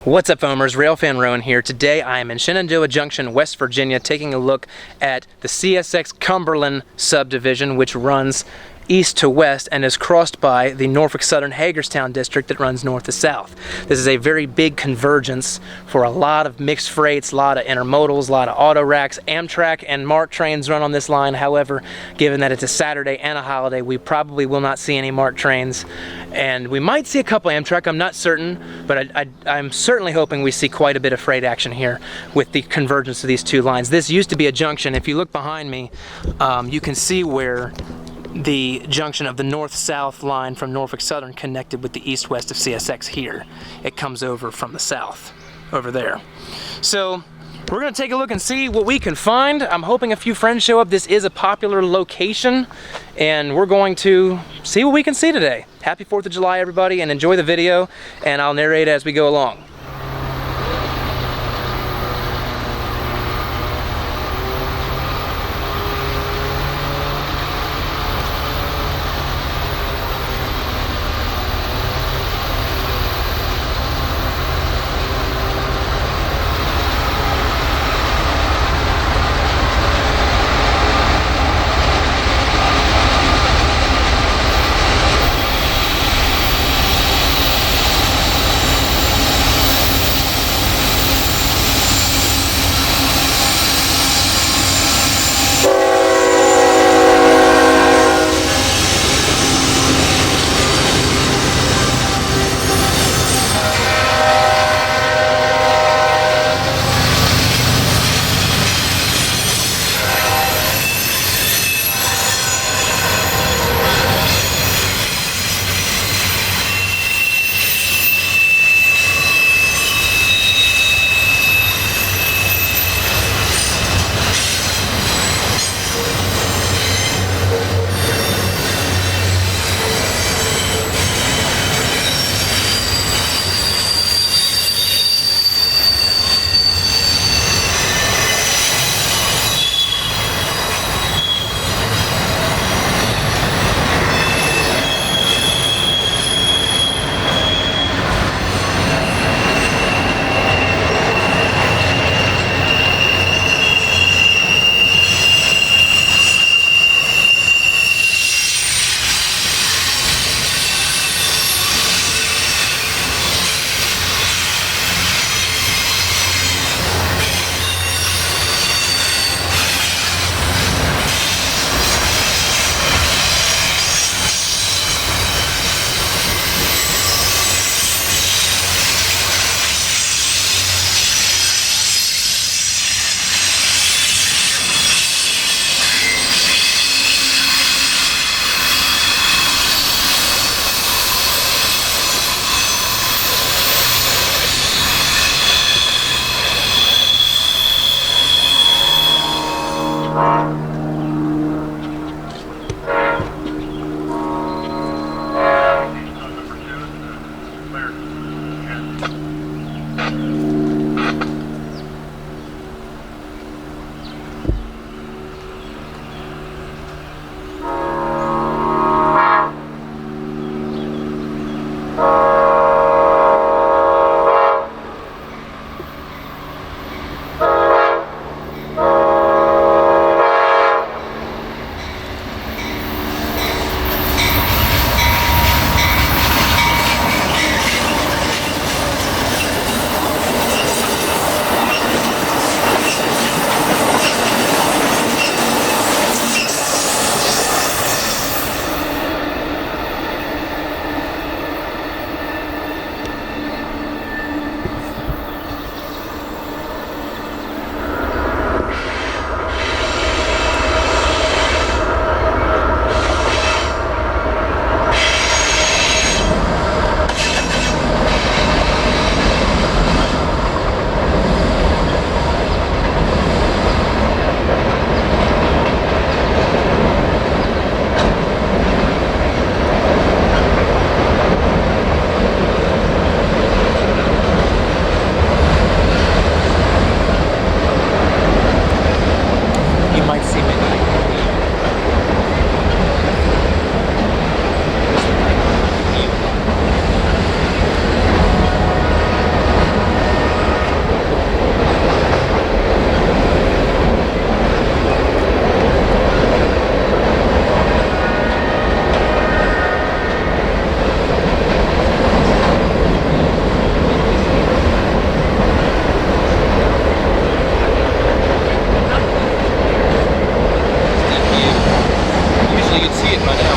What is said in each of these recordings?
What's up, foamers? Railfan Rowan here. Today I am in Shenandoah Junction, West Virginia, taking a look at the CSX Cumberland subdivision, which runs east to west and is crossed by the Norfolk Southern Hagerstown district that runs north to south. This is a very big convergence for a lot of mixed freights, a lot of intermodals, a lot of auto racks. Amtrak and MART trains run on this line. However, given that it's a Saturday and a holiday, we probably will not see any MART trains, and we might see a couple Amtrak. I'm not certain, but I'm certainly hoping we see quite a bit of freight action here with the convergence of these two lines. This used to be a junction. If you look behind me, you can see where the junction of the north-south line from Norfolk Southern connected with the east-west of CSX here. It comes over from the south, over there. So we're gonna take a look and see what we can find. I'm hoping a few friends show up. This is a popular location, and we're going to see what we can see today. Happy 4th of July, everybody, and enjoy the video, and I'll narrate as we go along. can see it by now.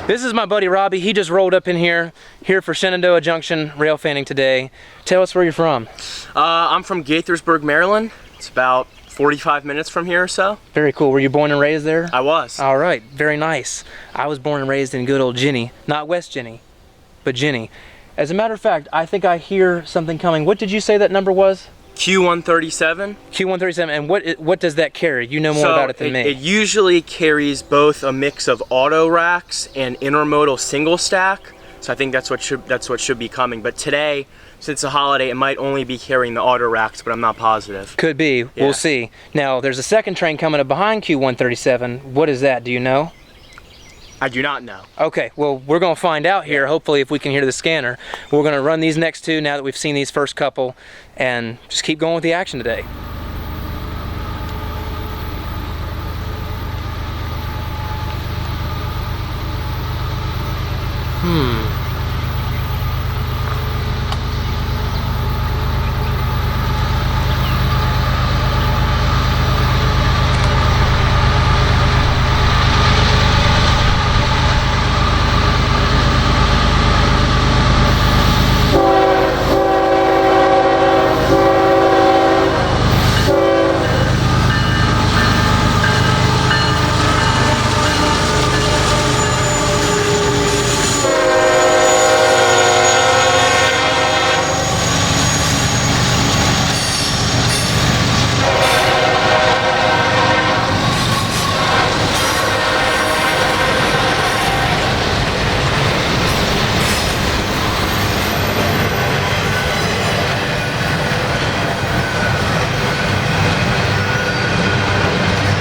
This is my buddy Robbie. He just rolled up in here for Shenandoah Junction Railfanning today. Tell us where you're from. I'm from Gaithersburg, Maryland. It's about 45 minutes from here or so. Very cool. Were you born and raised there? I was. All right. Very nice. I was born and raised in good old Ginny. Not West Ginny, but Ginny. As a matter of fact, I think I hear something coming. What did you say that number was? Q137. Q137, and what does that carry? You know more about it than me. It usually carries both a mix of auto racks and intermodal single stack. So I think that's what should be coming. But today, since it's a holiday, it might only be carrying the auto racks, but I'm not positive. Could be. Yeah. We'll see. Now, there's a second train coming up behind Q137. What is that? Do you know? I do not know. Okay, well, we're going to find out here, hopefully, if we can hear the scanner. We're going to run these next two now that we've seen these first couple, and just keep going with the action today.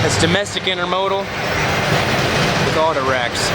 It's domestic intermodal with auto racks.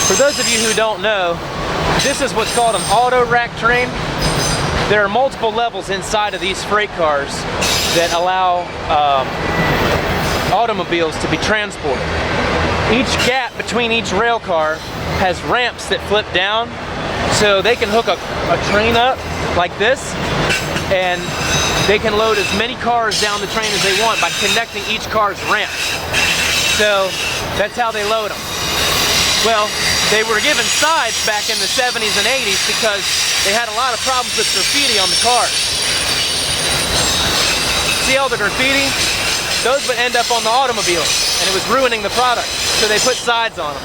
For those of you who don't know, this is what's called an auto rack train. There are multiple levels inside of these freight cars that allow automobiles to be transported. Each gap between each rail car has ramps that flip down, so they can hook a train up like this, and they can load as many cars down the train as they want by connecting each car's ramp. So that's how they load them. Well, they were given sides back in the 70s and 80s because they had a lot of problems with graffiti on the cars. See all the graffiti? Those would end up on the automobiles, and it was ruining the product. So they put sides on them.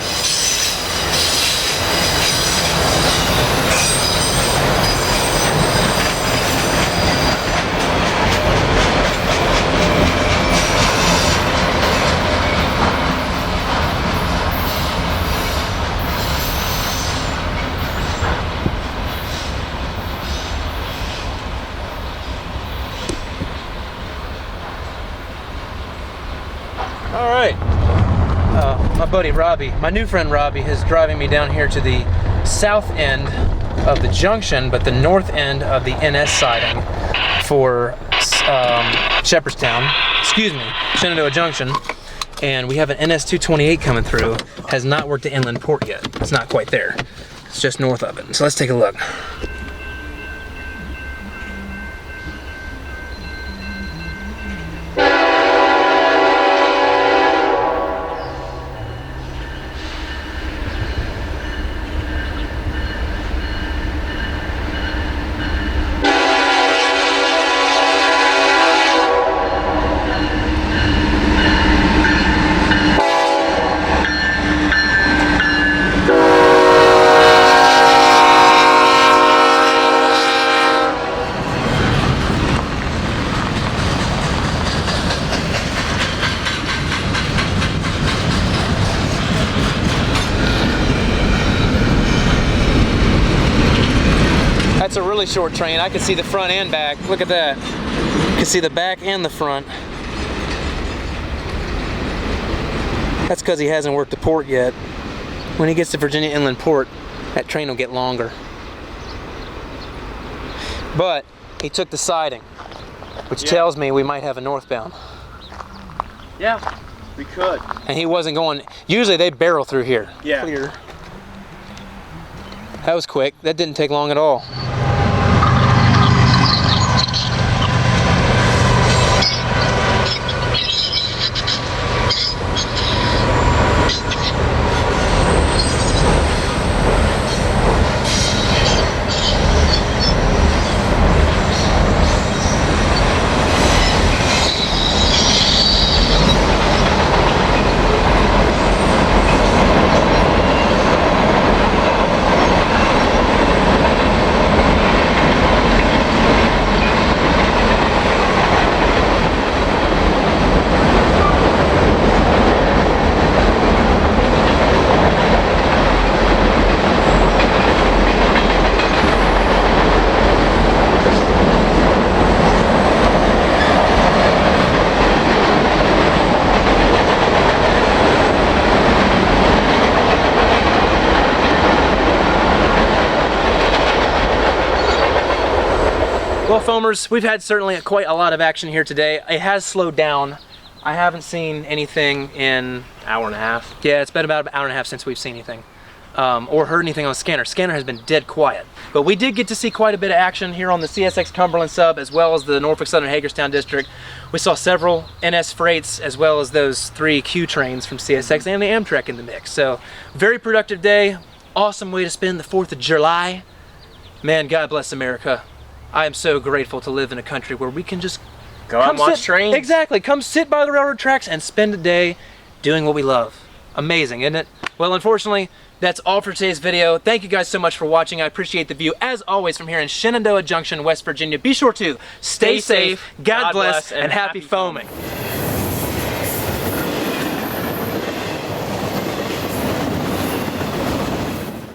All right, my buddy Robbie, my new friend Robbie, is driving me down here to the south end of the junction, but the north end of the NS siding for Shepherdstown, excuse me, Shenandoah Junction. And we have an NS 228 coming through. Has not worked the inland port yet. It's not quite there. It's just north of it. So let's take a look. That's a really short train. I can see the front and back. Look at that. You can see the back and the front. That's because he hasn't worked the port yet. When he gets to Virginia Inland Port, that train will get longer. But he took the siding, which tells me we might have a northbound. Yeah, we could. And he wasn't going, usually they barrel through here. Yeah. Clear. That was quick. That didn't take long at all. Well, foamers, we've had certainly quite a lot of action here today. It has slowed down. I haven't seen anything in Hour and a half. Yeah, it's been about an hour and a half since we've seen anything. Or heard anything on Scanner. Scanner has been dead quiet. But we did get to see quite a bit of action here on the CSX Cumberland sub, as well as the Norfolk Southern Hagerstown district. We saw several NS freights, as well as those 3 Q trains from CSX and the Amtrak in the mix. So, very productive day. Awesome way to spend the 4th of July. Man, God bless America. I am so grateful to live in a country where we can just go out and watch trains. Exactly. Come sit by the railroad tracks and spend a day doing what we love. Amazing, isn't it? Well, unfortunately, that's all for today's video. Thank you guys so much for watching. I appreciate the view, as always, from here in Shenandoah Junction, West Virginia. Be sure to stay safe, God bless, and happy foaming.